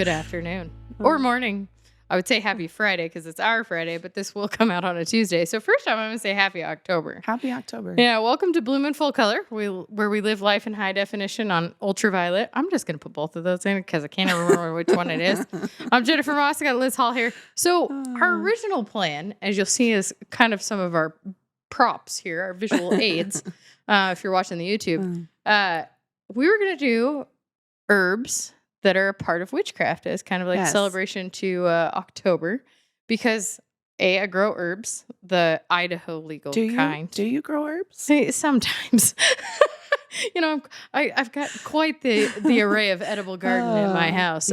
good afternoon or morning. I would say happy Friday because it's our Friday, but this will come out on a Tuesday. So first time I'm going to say happy October. Happy October. Yeah, welcome to Bloom in Full Color, where we live life in high definition on ultraviolet. I'm just going to put both of those in because I can't remember which one it is. I'm Jennifer Moss. I got Liz Hall here. So our original plan, as you'll see, is kind of some of our props here, our visual aids, if you're watching the YouTube. We were going to do herbs that are a part of witchcraft as kind of like a celebration to October because I grow herbs, the Idaho legal kind. Do you grow herbs? Sometimes. I've got quite the array of edible garden in my house.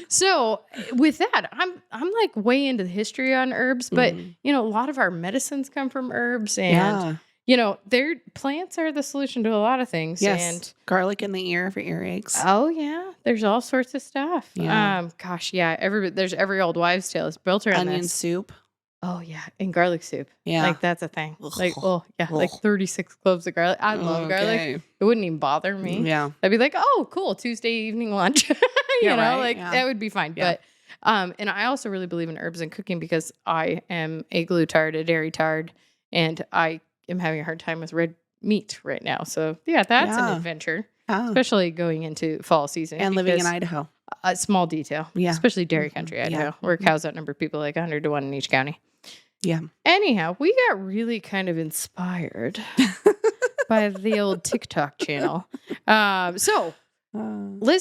So with that, I'm like way into the history on herbs, but a lot of our medicines come from herbs and their plants are the solution to a lot of things. Yes. And garlic in the ear for earaches. Oh yeah. There's all sorts of stuff. Yeah. There's every old wives' tale is built around onion this. soup. Oh yeah. And garlic soup. Yeah. Like that's a thing. Like 36 cloves of garlic. I love garlic. It wouldn't even bother me. Yeah. I'd be like, oh, cool. Tuesday evening lunch. That would be fine. Yeah. But, and I also really believe in herbs and cooking because I am a glutard, a dairy tard, and I am having a hard time with red meat right now. So yeah, that's an adventure, especially going into fall season. And living in Idaho. A small detail. Yeah. Especially dairy country, Idaho, where cows outnumber people like 100 to 1 in each county. Yeah. Anyhow, we got really kind of inspired by the old TikTok channel. Liz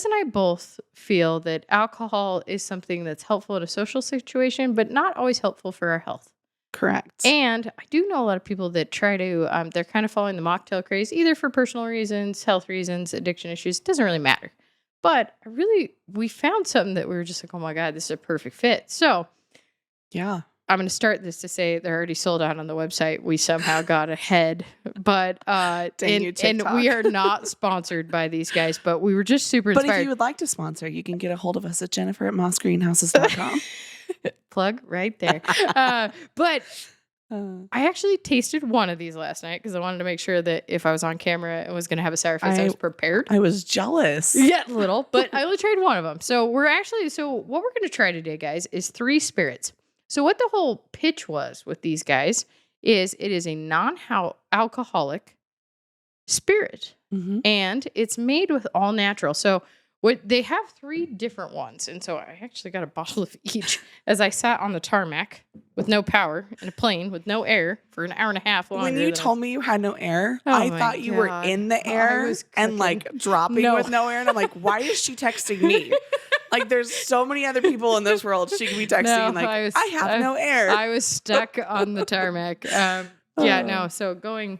and I both feel that alcohol is something that's helpful in a social situation, but not always helpful for our health. Correct. And I do know a lot of people that try to, they're kind of following the mocktail craze, either for personal reasons, health reasons, addiction issues. It doesn't really matter. But we found something that we were just like, oh my God, this is a perfect fit. So yeah, I'm going to start this to say they're already sold out on the website. We somehow got ahead, but, and we are not sponsored by these guys, but we were just super inspired. But if you would like to sponsor, you can get a hold of us at Jennifer@mossgreenhouses.com. Plug right there. But I actually tasted one of these last night because I wanted to make sure that if I was on camera and was going to have a sour face, I was prepared. I was jealous. Yeah, a little, but I only tried one of them. So what we're going to try today, guys, is 3 spirits. So what the whole pitch was with these guys is it is a non-alcoholic spirit, and it's made with all natural. So they have 3 different ones, and so I actually got a bottle of each as I sat on the tarmac with no power in a plane with no air for an hour and a half longer. When you told me you had no air, I thought you were in the air and like dropping with no air, and I'm like, why is she texting me? Like, there's so many other people in this world she could be texting I have no air. I was stuck on the tarmac. So going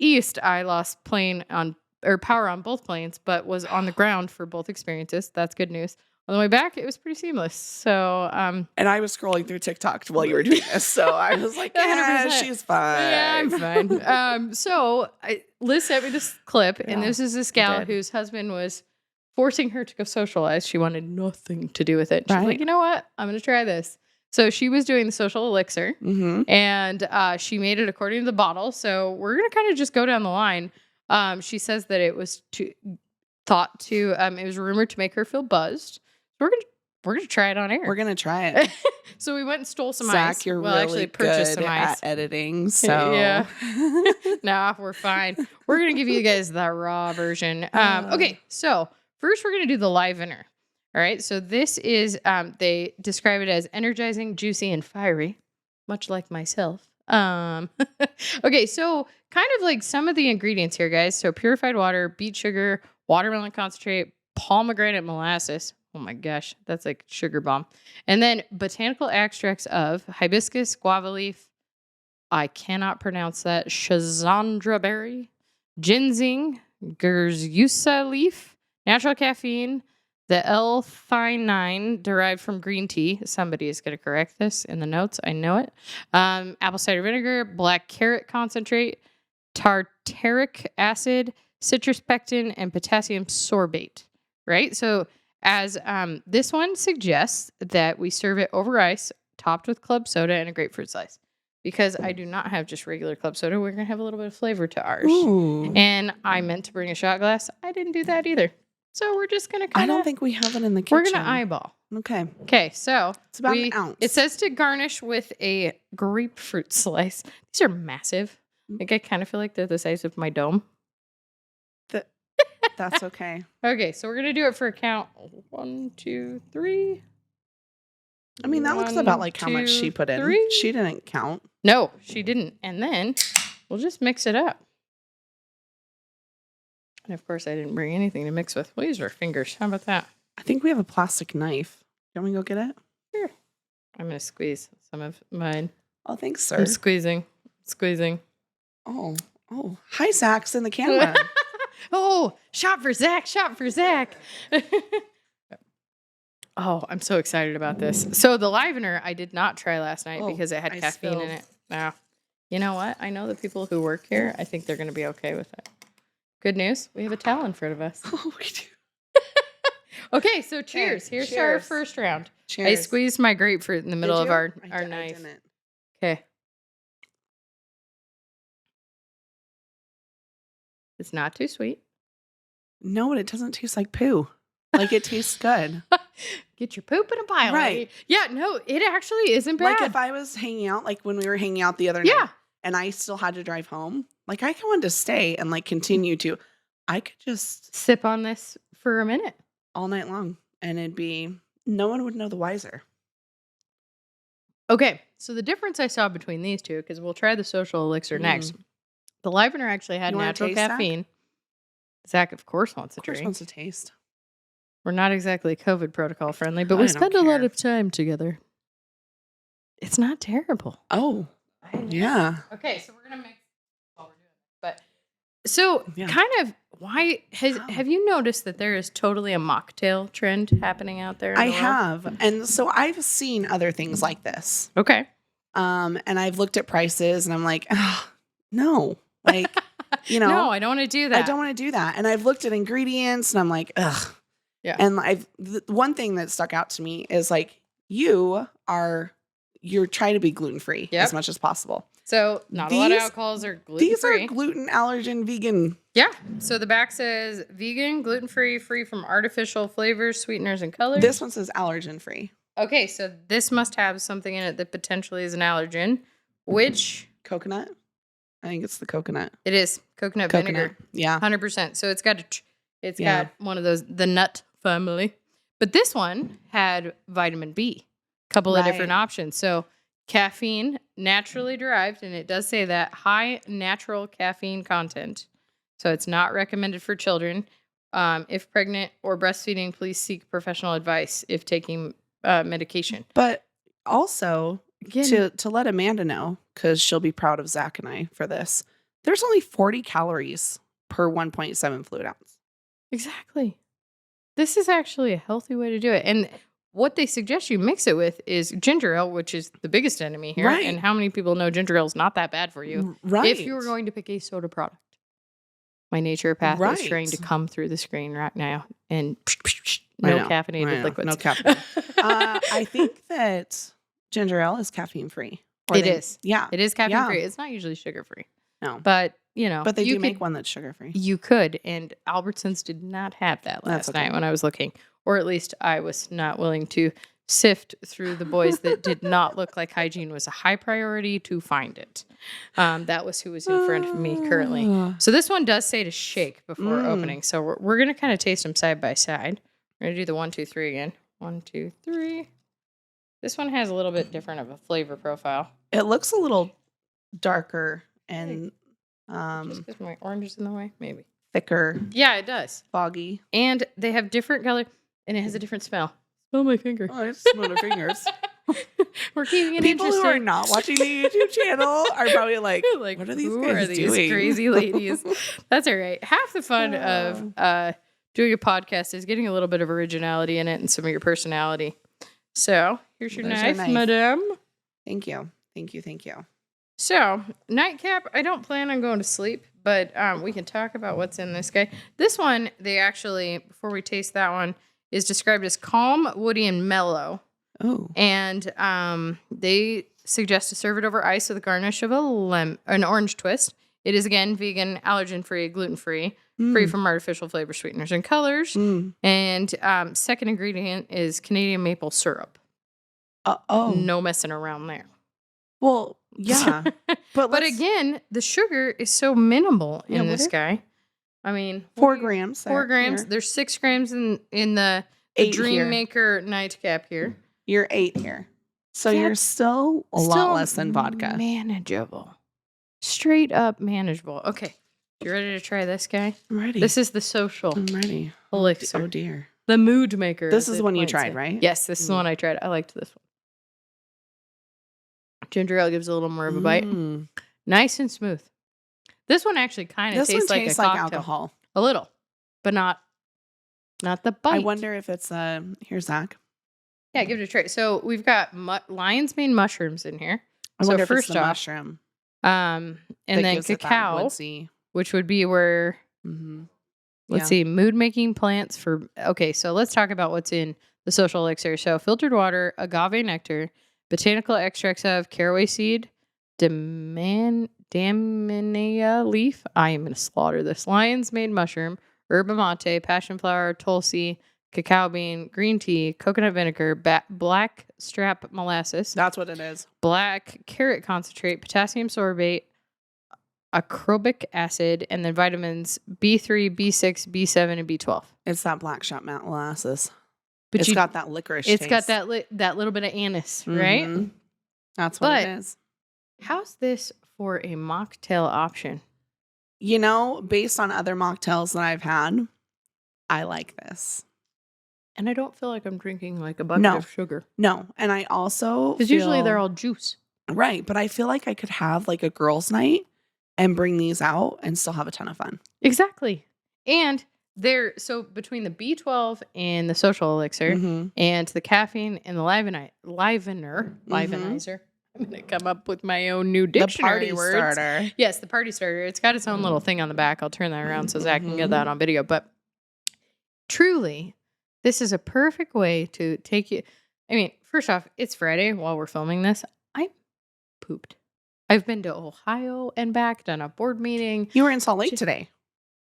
east, I lost power on both planes, but was on the ground for both experiences. That's good news. On the way back, it was pretty seamless. So, and I was scrolling through TikTok while you were doing this, so I was like, yeah, she's fine. Yeah, I'm fine. Liz sent me this clip, and this is this gal whose husband was forcing her to go socialize. She wanted nothing to do with it. She's like, you know what? I'm going to try this. So she was doing the social elixir, and she made it according to the bottle. So we're going to kind of just go down the line. She says that it was it was rumored to make her feel buzzed. So we're gonna try it on air. We're gonna try it. So we went and stole some Zach, ice. You're really purchased good some ice. at editing. So yeah, nah, we're fine. We're gonna give you guys the raw version. Okay, so first we're gonna do the livener. All right, so this is they describe it as energizing, juicy, and fiery, much like myself. Okay, so kind of like some of the ingredients here, guys. So purified water, beet sugar, watermelon concentrate, pomegranate molasses. Oh my gosh, that's like sugar bomb. And then botanical extracts of hibiscus, guava leaf. I cannot pronounce that. Schizandra berry, ginseng, gurzusa leaf, natural caffeine, the L-theanine derived from green tea. Somebody is going to correct this in the notes. I know it. Apple cider vinegar, black carrot concentrate, tartaric acid, citrus pectin, and potassium sorbate. Right? So as this one suggests that we serve it over ice, topped with club soda and a grapefruit slice. Because I do not have just regular club soda. We're going to have a little bit of flavor to ours. Ooh. And I meant to bring a shot glass. I didn't do that either. So we're just going to kind of... I don't think we have it in the kitchen. We're going to eyeball. Okay, so it's about an ounce. It says to garnish with a grapefruit slice. These are massive. Like, I kind of feel like they're the size of my dome. That's okay. Okay, so we're going to do it for a count. 1, 2, 3. I mean, that looks about like how much she put in. 3. She didn't count. No, she didn't. And then we'll just mix it up. And of course, I didn't bring anything to mix with. We'll use our fingers. How about that? I think we have a plastic knife. Can we go get it? Sure. I'm going to squeeze some of mine. Oh, thanks, sir. I'm squeezing. Oh. Hi, Zach's in the camera. Oh, shot for Zach. Oh, I'm so excited about this. So the Livener I did not try last night because it had caffeine in it. Now, you know what? I know the people who work here, I think they're going to be okay with it. Good news. We have a towel in front of us. Oh, we do. Okay, so cheers. Here's our first round. Cheers. I squeezed my grapefruit in the middle of our knife. Okay. It's not too sweet. No, but it doesn't taste like poo. Like, it tastes good. Get your poop in a pile. Right. Yeah, no, it actually isn't bad. Like, if I was hanging out, like when we were hanging out the other night, and I still had to drive home, like, I wanted to stay and like continue to. I could just sip on this for a minute. All night long. And no one would know the wiser. Okay, so the difference I saw between these two, because we'll try the social elixir next. The Livener actually had natural caffeine. Zach, of course, wants a drink. Wants a taste. We're not exactly COVID protocol friendly, but we spend a lot of time together. It's not terrible. Oh, yeah. Okay, so we're going to mix while we're doing it. But so kind of why have you noticed that there is totally a mocktail trend happening out there? I have. And so I've seen other things like this. Okay. And I've looked at prices and I'm like, oh, no. Like, no, I don't want to do that. I don't want to do that. And I've looked at ingredients and I'm like, ugh. Yeah. And one thing that stuck out to me is like, you're trying to be gluten-free as much as possible. So not a lot of alcohols are gluten-free. These are gluten, allergen, vegan. Yeah. So the back says vegan, gluten-free, free from artificial flavors, sweeteners, and colors. This one says allergen-free. Okay. So this must have something in it that potentially is an allergen, which... Coconut? I think it's the coconut. It is. Coconut vinegar. Yeah. 100%. So it's got one of those, the nut family. But this one had vitamin B. A couple of different options. So caffeine, naturally derived, and it does say that high natural caffeine content. So it's not recommended for children. If pregnant or breastfeeding, please seek professional advice if taking medication. But also, to let Amanda know, because she'll be proud of Zach and I for this, there's only 40 calories per 1.7 fluid ounce. Exactly. This is actually a healthy way to do it. And what they suggest you mix it with is ginger ale, which is the biggest enemy here. Right. And how many people know ginger ale is not that bad for you? Right. If you were going to pick a soda product. My naturopath is trying to come through the screen right now. And no caffeinated liquids. No caffeine. I think that ginger ale is caffeine free. It is. Yeah. It is caffeine free. It's not usually sugar free. No. But, But they do make one that's sugar free. You could. And Albertsons did not have that last night when I was looking. Or at least I was not willing to sift through the boys that did not look like hygiene was a high priority to find it. That was who was in front of me currently. So this one does say to shake before opening. So we're going to kind of taste them side by side. We're going to do the 1, 2, 3 again. 1, 2, 3. This one has a little bit different of a flavor profile. It looks a little darker and just because my orange is in the way, maybe. Thicker. Yeah, it does. Foggy. And they have different color, and it has a different smell. Smell my finger. Oh, I smell my fingers. We're keeping it People interesting. Who are not watching the YouTube channel are probably like what are these guys doing? Crazy ladies? That's all right. Half the fun of doing a podcast is getting a little bit of originality in it and some of your personality. So here's your knife, madame. Thank you. Thank you. Thank you. So, nightcap, I don't plan on going to sleep, but we can talk about what's in this guy. This one, they actually, before we taste that one, is described as calm, woody, and mellow. Oh. And they suggest to serve it over ice with a garnish of an orange twist. It is, again, vegan, allergen-free, gluten-free, free from artificial flavor, sweeteners, and colors. And second ingredient is Canadian maple syrup. No messing around there. Well, yeah. But again, the sugar is so minimal in this guy. I mean, 4 grams. 4 grams. Here. There's 6 grams in the Dream Maker nightcap here. You're 8 here. So you're still a lot less than vodka. Manageable. Straight up manageable. Okay. You ready to try this guy? I'm ready. This is the social. I'm ready. Elixir. Oh, dear. The mood maker. This is the one you tried, right? Yes, this is the one I tried. I liked this one. Ginger ale gives a little more of a bite. Nice and smooth. This one actually kind of tastes like a cocktail. Alcohol. A little, but not the bite. I wonder if it's here's Zach. Yeah, give it a try. So we've got lion's mane mushrooms in here. I wonder if it's the mushroom. And then cacao, which would be where let's see, mood making plants for. Okay, so let's talk about what's in the social elixir. So filtered water, agave nectar, botanical extracts of caraway seed, Daminia leaf. I am going to slaughter this. Lion's mane mushroom, yerba mate, passion flower, tulsi, cacao bean, green tea, coconut vinegar, black strap molasses. That's what it is. Black carrot concentrate, potassium sorbate, acrobic acid, and then vitamins B3, B6, B7, and B12. It's that black strap molasses. But it's got that licorice taste. It's got that little bit of anise, right? That's what it is. How's this for a mocktail option? You know, based on other mocktails that I've had, I like this. And I don't feel like I'm drinking like a bucket of sugar. No. And I also because usually they're all juice. Right. But I feel like I could have like a girls' night and bring these out and still have a ton of fun. Exactly. And so between the B12 and the social elixir and the caffeine and the livenizer, I'm going to come up with my own new dictionary words. The party starter. Yes, the party starter. It's got its own little thing on the back. I'll turn that around so Zach can get that on video. But truly, this is a perfect way to take you. I mean, first off, it's Friday while we're filming this. I'm pooped. I've been to Ohio and back, done a board meeting. You were in Salt Lake today.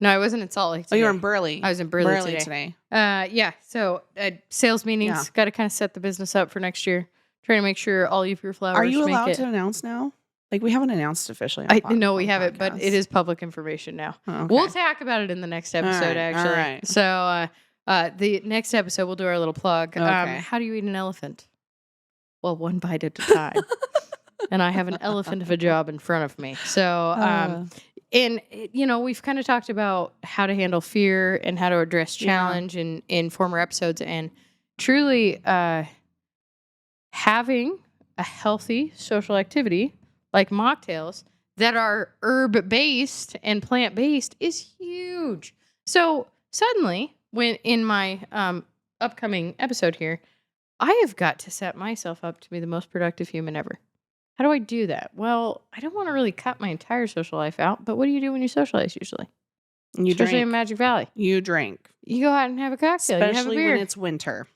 No, I wasn't in Salt Lake today. Oh, you were in Burley. I was in Burley today. Yeah. So sales meetings, got to kind of set the business up for next year. Trying to make sure all of your flowers. Are you allowed to announce now? Like we haven't announced officially. No, we haven't, but it is public information now. Oh, okay. We'll talk about it in the next episode, actually. All right. So the next episode, we'll do our little plug. Okay. How do you eat an elephant? Well, one bite at a time. And I have an elephant of a job in front of me. So, and, you know, we've kind of talked about how to handle fear and how to address challenge in former episodes. And truly, having a healthy social activity like mocktails that are herb-based and plant-based is huge. So suddenly, when in my upcoming episode here, I have got to set myself up to be the most productive human ever. How do I do that? Well, I don't want to really cut my entire social life out, but what do you do when you socialize usually? Especially in Magic Valley. You drink. You go out and have a cocktail. Especially you have a beer. When it's winter.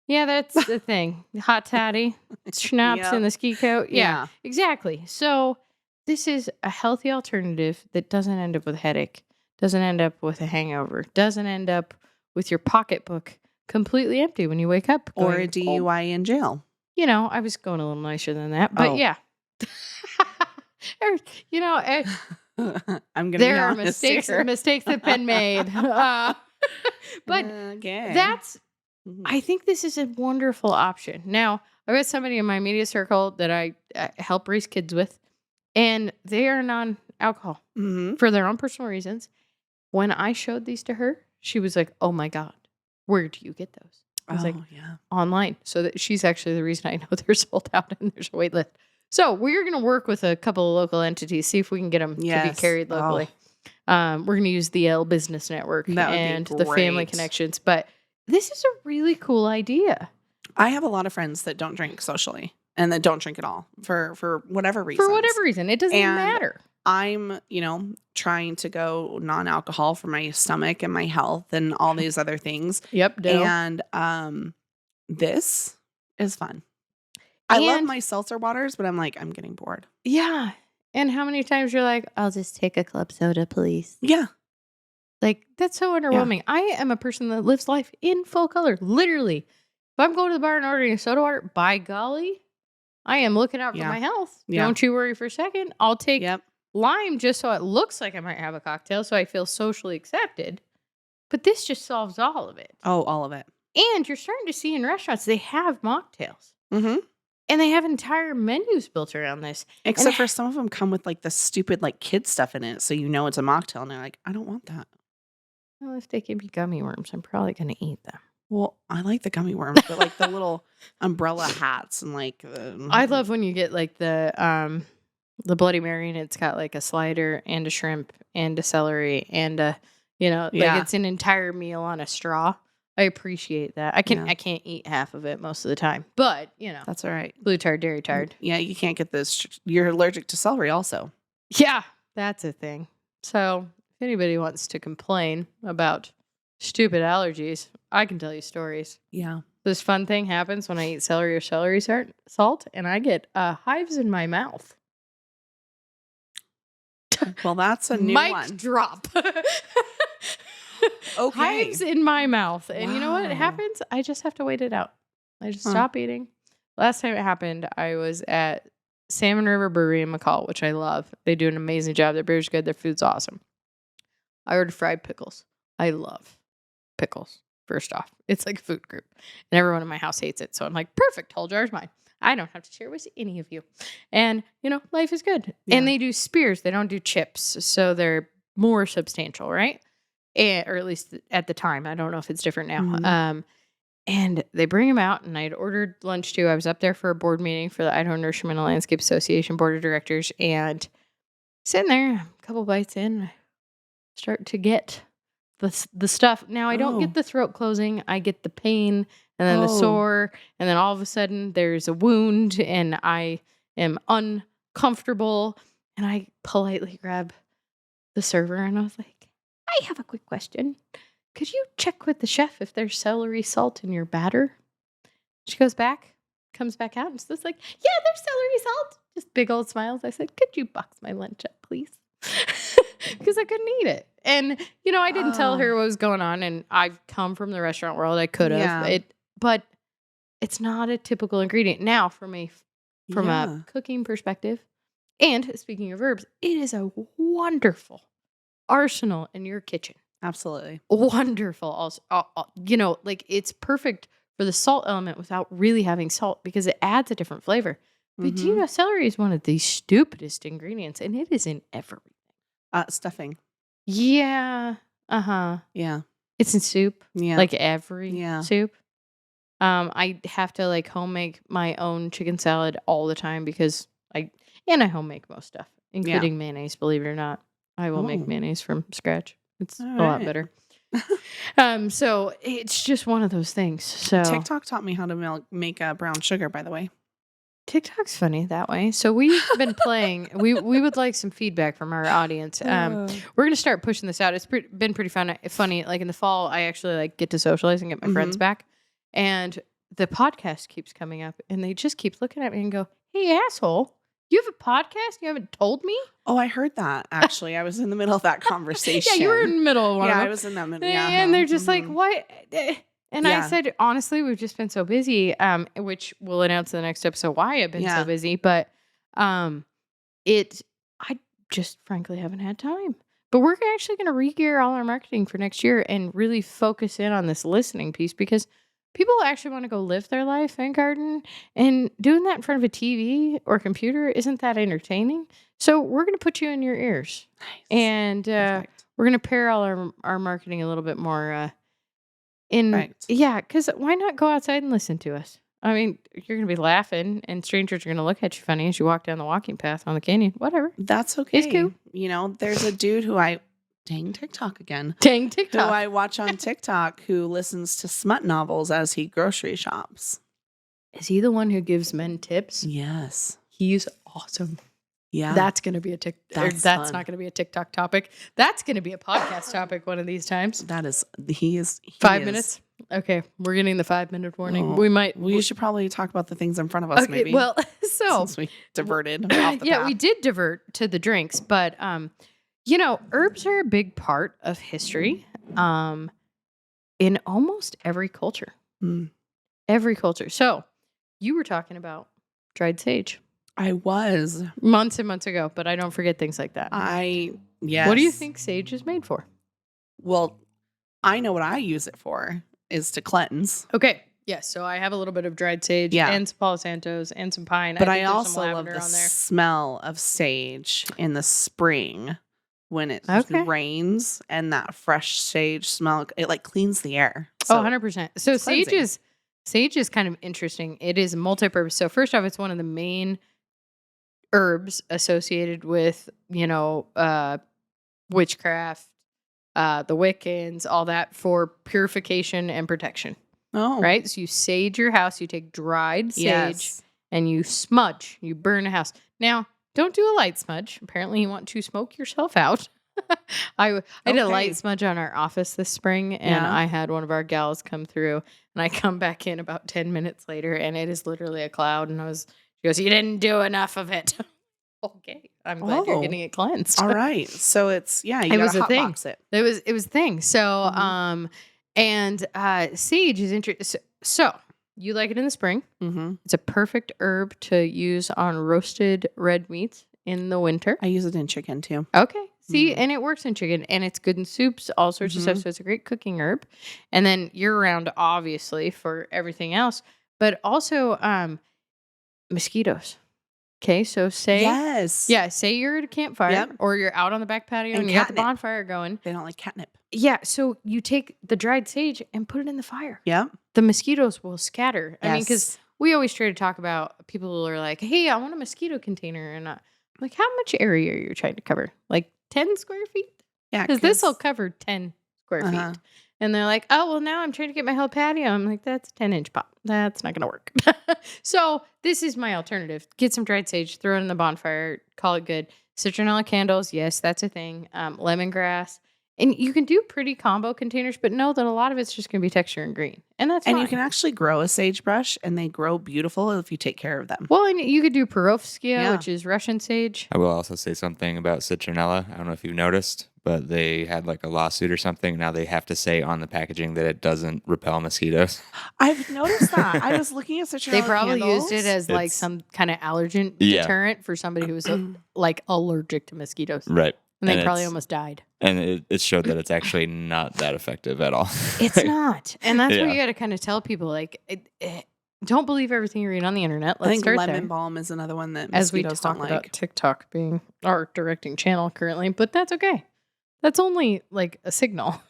Yeah, that's the thing. Hot toddy, schnapps in the ski coat. Yeah, exactly. So this is a healthy alternative that doesn't end up with a headache, doesn't end up with a hangover, doesn't end up with your pocketbook completely empty when you wake up. Or a DUI in jail. You know, I was going a little nicer than that, but yeah. You know, I'm gonna there are mistakes that have been made. But that's, I think this is a wonderful option. Now, I've got somebody in my media circle that I help raise kids with, and they are non-alcohol for their own personal reasons. When I showed these to her, she was like, "Oh my God, where do you get those?" I was like, online. So that she's actually the reason I know they're sold out and there's a wait list. So we're going to work with a couple of local entities, see if we can get them to be carried locally. We're going to use the L Business Network and the Family Connections. But this is a really cool idea. I have a lot of friends that don't drink socially and that don't drink at all for whatever reason. For whatever reason. It doesn't matter. I'm, trying to go non-alcohol for my stomach and my health and all these other things. Yep. And this is fun. I love my seltzer waters, but I'm getting bored. Yeah. And how many times you're like, I'll just take a club soda, please. Yeah. Like, that's so underwhelming. Yeah. I am a person that lives life in full color. Literally. If I'm going to the bar and ordering a soda water, by golly, I am looking out for my health. Yeah. Don't you worry for a second. I'll take lime just so it looks like I might have a cocktail so I feel socially accepted. But this just solves all of it. Oh, all of it. And you're starting to see in restaurants, they have mocktails. Mm-hmm. And they have entire menus built around this. Except for some of them come with like the stupid like kid stuff in it. So you know it's a mocktail. And they're like, I don't want that. Well, if they give me gummy worms, I'm probably going to eat them. Well, I like the gummy worms, but like the little umbrella hats and like. I love when you get like the Bloody Mary and it's got like a slider and a shrimp and a celery and a, like it's an entire meal on a straw. I appreciate that. I can't eat half of it most of the time, but that's all right. Blue tard, dairy tard. Yeah, you can't get this. You're allergic to celery, also. Yeah, that's a thing. So if anybody wants to complain about stupid allergies, I can tell you stories. Yeah, this fun thing happens when I eat celery or celery salt, and I get hives in my mouth. Well, that's a new one. Mic drop. Okay. Hives in my mouth. And you know what happens? I just have to wait it out. I just stop eating. Last time it happened, I was at Salmon River Brewery in McCall, which I love. They do an amazing job. Their beer's good. Their food's awesome. I ordered fried pickles. I love pickles, first off. It's like a food group. And everyone in my house hates it. So I'm like, perfect. Whole jar's mine. I don't have to share with any of you. And, life is good. Yeah. And they do spears. They don't do chips. So they're more substantial, right? Or at least at the time. I don't know if it's different now. Mm-hmm. And they bring them out, and I'd ordered lunch too. I was up there for a board meeting for the Idaho Nurseryman and Landscape Association Board of Directors, and sitting there, a couple bites in, I start to get the stuff. Now, I don't get the throat closing. I get the pain, and then the sore, and then all of a sudden, there's a wound, and I am uncomfortable, and I politely grab the server, and I was like, I have a quick question. Could you check with the chef if there's celery salt in your batter? She comes back out, and she's like, yeah, there's celery salt. Just big old smiles. I said, could you box my lunch up, please? Because I couldn't eat it. And, I didn't tell her what was going on, and I've come from the restaurant world. I could have. But it's not a typical ingredient. Now, from a cooking perspective, and speaking of herbs, it is a wonderful arsenal in your kitchen. Absolutely. Wonderful. Also, it's perfect for the salt element without really having salt because it adds a different flavor. But do you know celery is one of the stupidest ingredients, and it is in everything. Stuffing. Yeah. Uh-huh. Yeah. It's in soup. Yeah. Like every soup. I have to home make my own chicken salad all the time because I home make most stuff, including mayonnaise, believe it or not. I will make mayonnaise from scratch. It's a lot better. So it's just one of those things. So TikTok taught me how to make brown sugar, by the way. TikTok's funny that way. So we've been playing. We would like some feedback from our audience. We're going to start pushing this out. It's been pretty funny. Like in the fall, I actually get to socialize and get my friends back. And the podcast keeps coming up, and they just keep looking at me and go, hey, asshole. You have a podcast? You haven't told me? Oh, I heard that, actually. I was in the middle of that conversation. Yeah, you were in the middle of one. Yeah, I was in that middle. Yeah. And they're just like, what? And I said, honestly, we've just been so busy, which we'll announce in the next episode why I've been so busy. But I just frankly haven't had time. But we're actually going to re-gear all our marketing for next year and really focus in on this listening piece because people actually want to go live their life and garden, and doing that in front of a TV or computer isn't that entertaining. So we're going to put you in your ears. Nice. And we're going to pair all our marketing a little bit more Yeah, because why not go outside and listen to us? I mean, you're going to be laughing, and strangers are going to look at you funny as you walk down the walking path on the canyon. Whatever. That's okay. It's cool. There's a dude who Dang TikTok again. Dang TikTok. Who I watch on TikTok who listens to smut novels as he grocery shops. Is he the one who gives men tips? Yes. He's awesome. Yeah. That's going to be that's not going to be a TikTok topic. That's going to be a podcast topic one of these times. He is 5 minutes. Okay, we're getting the 5-minute warning. Oh, we should probably talk about the things in front of us, okay, maybe. Well, so since we diverted off the yeah, path. we did divert to the drinks, but herbs are a big part of history in almost every culture. Every culture. So you were talking about dried sage. I was. Months and months ago, but I don't forget things like that. Yes. What do you think sage is made for? Well, I know what I use it for is to cleanse. Okay. Yes. So I have a little bit of dried sage and some Palo Santos and some pine. But I also love the smell of sage in the spring when it rains and that fresh sage smell. It like cleans the air. So 100%. So sage is kind of interesting. It is multi-purpose. So first off, it's one of the main herbs associated with, witchcraft, the Wiccans, all that for purification and protection. Oh. Right? So you sage your house, you take dried sage and you smudge, you burn a house. Now, don't do a light smudge. Apparently you want to smoke yourself out. I did a light smudge on our office this spring, and I had one of our gals come through, and I come back in about 10 minutes later, and it is literally a cloud, and she goes, "You didn't do enough of it." Okay, I'm glad you're getting it cleansed. All right, so it's you gotta hotbox it. It was a thing. So sage is interesting. So you like it in the spring. Mm-hmm. It's a perfect herb to use on roasted red meats in the winter. I use it in chicken too. Okay. See, and it works in chicken, and it's good in soups, all sorts of stuff. So it's a great cooking herb. And then year round, obviously, for everything else, but also mosquitoes. Okay, so say you're at a campfire or you're out on the back patio and you got the bonfire going. They don't like catnip. Yeah, so you take the dried sage and put it in the fire. Yeah. The mosquitoes will scatter. I mean, because we always try to talk about people who are like, "Hey, I want a mosquito container," and I'm like, how much area are you trying to cover? Like 10 square feet? Yeah, because this will cover 10 square feet. And they're like, "Oh, well, now I'm trying to get my whole patio." I'm like, that's a 10-inch pop. That's not going to work. So this is my alternative. Get some dried sage, throw it in the bonfire, call it good. Citronella candles, yes, that's a thing. Lemongrass. And you can do pretty combo containers, but know that a lot of it's just going to be texture and green. And that's fine. You can actually grow a sagebrush, and they grow beautiful if you take care of them. Well, and you could do Perovskia, which is Russian sage. I will also say something about citronella. I don't know if you've noticed, but they had like a lawsuit or something. Now they have to say on the packaging that it doesn't repel mosquitoes. I've noticed that. I was looking at citronella They probably candles. used it as like some kind of allergen deterrent for somebody who was like allergic to mosquitoes. Right. And they probably almost died. And it showed that it's actually not that effective at all. It's not. And that's what you got to kind of tell people. Like, don't believe everything you read on the internet. I think lemon balm is another one that mosquitoes as we talk about TikTok being our directing channel currently. But that's okay. That's only like a signal.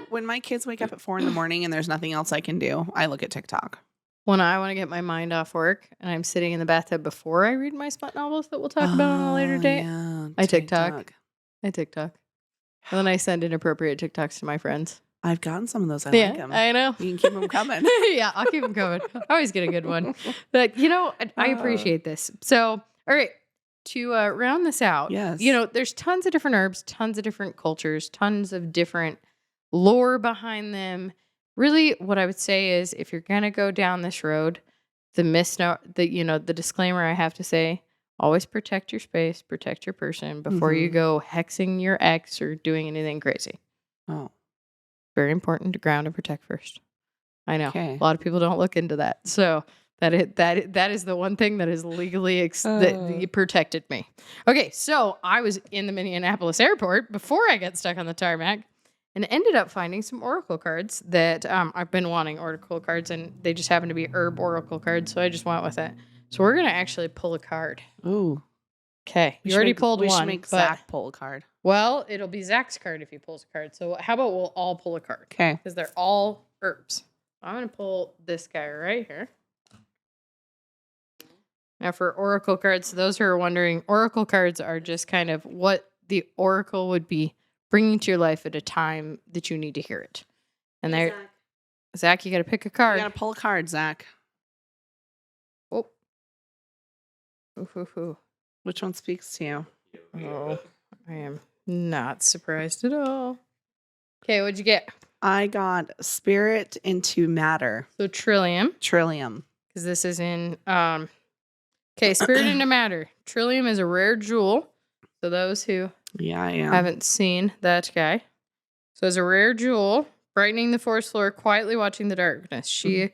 When my kids wake up at 4 a.m. and there's nothing else I can do, I look at TikTok. When I want to get my mind off work and I'm sitting in the bathtub before I read my smut novels that we'll talk about on a later date, I TikTok. And then I send inappropriate TikToks to my friends. I've gotten some of those. I like them. I know. You can keep them coming. Yeah, I'll keep them coming. I always get a good one. But, I appreciate this. So, all right, to round this out, there's tons of different herbs, tons of different cultures, tons of different lore behind them. Really, what I would say is if you're going to go down this road, the disclaimer I have to say, always protect your space, protect your person before you go hexing your ex or doing anything crazy. Oh. Very important to ground and protect first. I know. Okay. A lot of people don't look into that. So that is the one thing that is legally that protected me. Okay, so I was in the Minneapolis airport before I got stuck on the tarmac and ended up finding some oracle cards that I've been wanting oracle cards, and they just happen to be herb oracle cards, so I just went with it. So we're going to actually pull a card. Ooh. Okay. You already pulled one. We should make Zach pull a card. Well, it'll be Zach's card if he pulls a card. So how about we'll all pull a card? Okay. Because they're all herbs. I'm going to pull this guy right here. Now for oracle cards, those who are wondering, oracle cards are just kind of what the oracle would be bringing to your life at a time that you need to hear it. And there, Zach, you got to pick a card. You got to pull a card, Zach. Oh. Ooh. Which one speaks to you? Oh, I am not surprised at all. Okay, what'd you get? I got spirit into matter. So Trillium. Because this is in, okay, spirit into matter. Trillium is a rare jewel. So those who haven't seen that guy. So it's a rare jewel, brightening the forest floor, quietly watching the darkness. She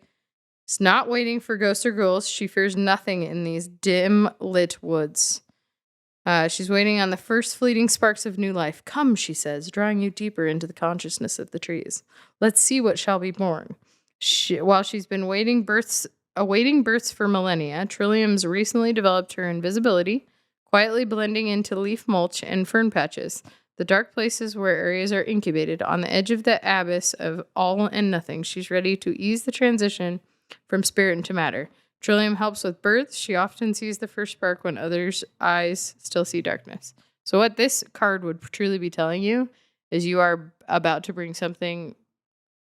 is not waiting for ghosts or ghouls. She fears nothing in these dim lit woods. She's waiting on the first fleeting sparks of new life. Come, she says, drawing you deeper into the consciousness of the trees. Let's see what shall be born. While she's been awaiting births for millennia, Trillium's recently developed her invisibility, quietly blending into leaf mulch and fern patches, the dark places where areas are incubated. On the edge of the abyss of all and nothing, she's ready to ease the transition from spirit into matter. Trillium helps with births. She often sees the first spark when others' eyes still see darkness. So what this card would truly be telling you is you are about to bring something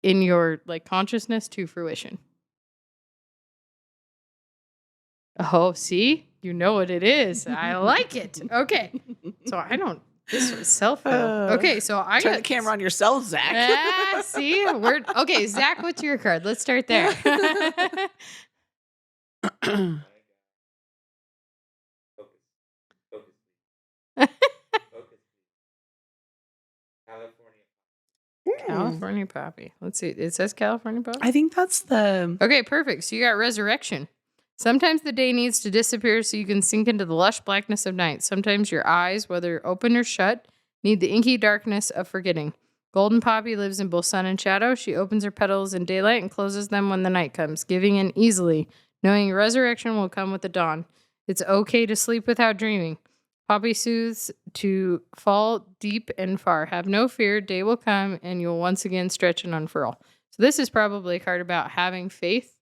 in your consciousness to fruition. Oh, see? You know what it is. I like it. Okay. So this was self-help. Okay, so I turn the camera on yourself, Zach. See? Okay, Zach, what's your card? Let's start there. California poppy. Let's see. It says California poppy? I think that's the... Okay, perfect. So you got resurrection. Sometimes the day needs to disappear so you can sink into the lush blackness of night. Sometimes your eyes, whether open or shut, need the inky darkness of forgetting. Golden poppy lives in both sun and shadow. She opens her petals in daylight and closes them when the night comes, giving in easily, knowing resurrection will come with the dawn. It's okay to sleep without dreaming. Poppy soothes to fall deep and far. Have no fear, day will come and you'll once again stretch and unfurl. So this is probably a card about having faith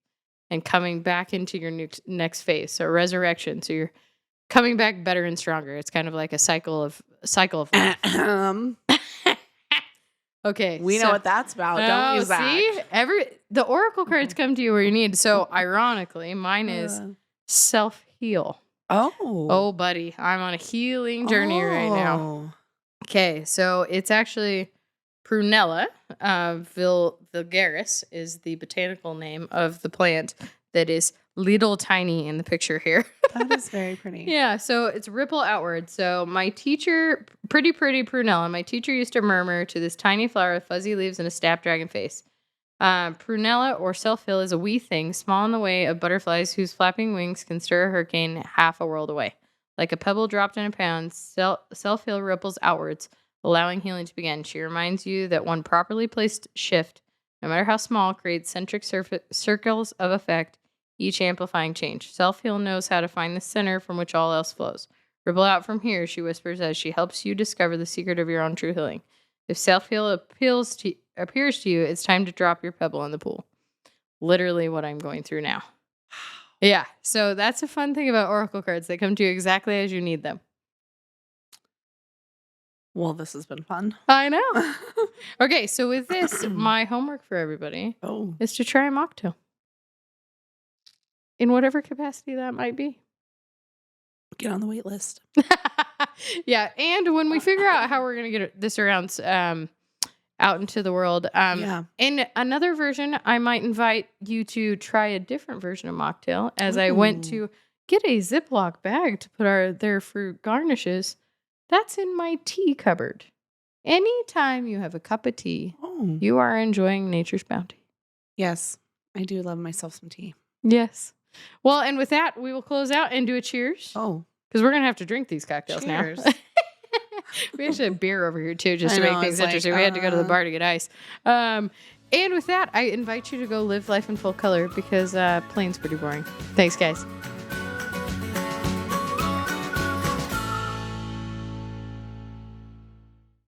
and coming back into your next phase. So resurrection. So you're coming back better and stronger. It's kind of like a cycle of life. Okay. We know what that's about, don't we, Zach? See? The oracle cards come to you where you need. So ironically, mine is self-heal. Oh, buddy. I'm on a healing journey right now. Okay. So it's actually Prunella vulgaris is the botanical name of the plant that is little tiny in the picture here. That is very pretty. Yeah, so it's ripple outward. So my teacher, pretty Prunella, my teacher used to murmur to this tiny flower with fuzzy leaves and a snapdragon face. Prunella or self-heal is a wee thing, small in the way of butterflies whose flapping wings can stir a hurricane half a world away. Like a pebble dropped in a pound, self-heal ripples outwards, allowing healing to begin. She reminds you that one properly placed shift, no matter how small, creates centric circles of effect, each amplifying change. Self-heal knows how to find the center from which all else flows. Ripple out from here, she whispers as she helps you discover the secret of your own true healing. If self-heal appears to you, it's time to drop your pebble in the pool. Literally what I'm going through now. Yeah, so that's a fun thing about oracle cards. They come to you exactly as you need them. Well, this has been fun. I know. Okay, so with this, my homework for everybody is to try a mocktail. In whatever capacity that might be. Get on the wait list. Yeah, and when we figure out how we're going to get this around out into the world, in another version, I might invite you to try a different version of mocktail as I went to get a Ziploc bag to put their fruit garnishes. That's in my tea cupboard. Anytime you have a cup of tea, you are enjoying nature's bounty. Yes, I do love myself some tea. Yes. Well, and with that, we will close out and do a cheers. Because we're going to have to drink these cocktails now. We actually have beer over here, too, just to make things interesting. We had to go to the bar to get ice. And with that, I invite you to go live life in full color because plain's pretty boring. Thanks, guys.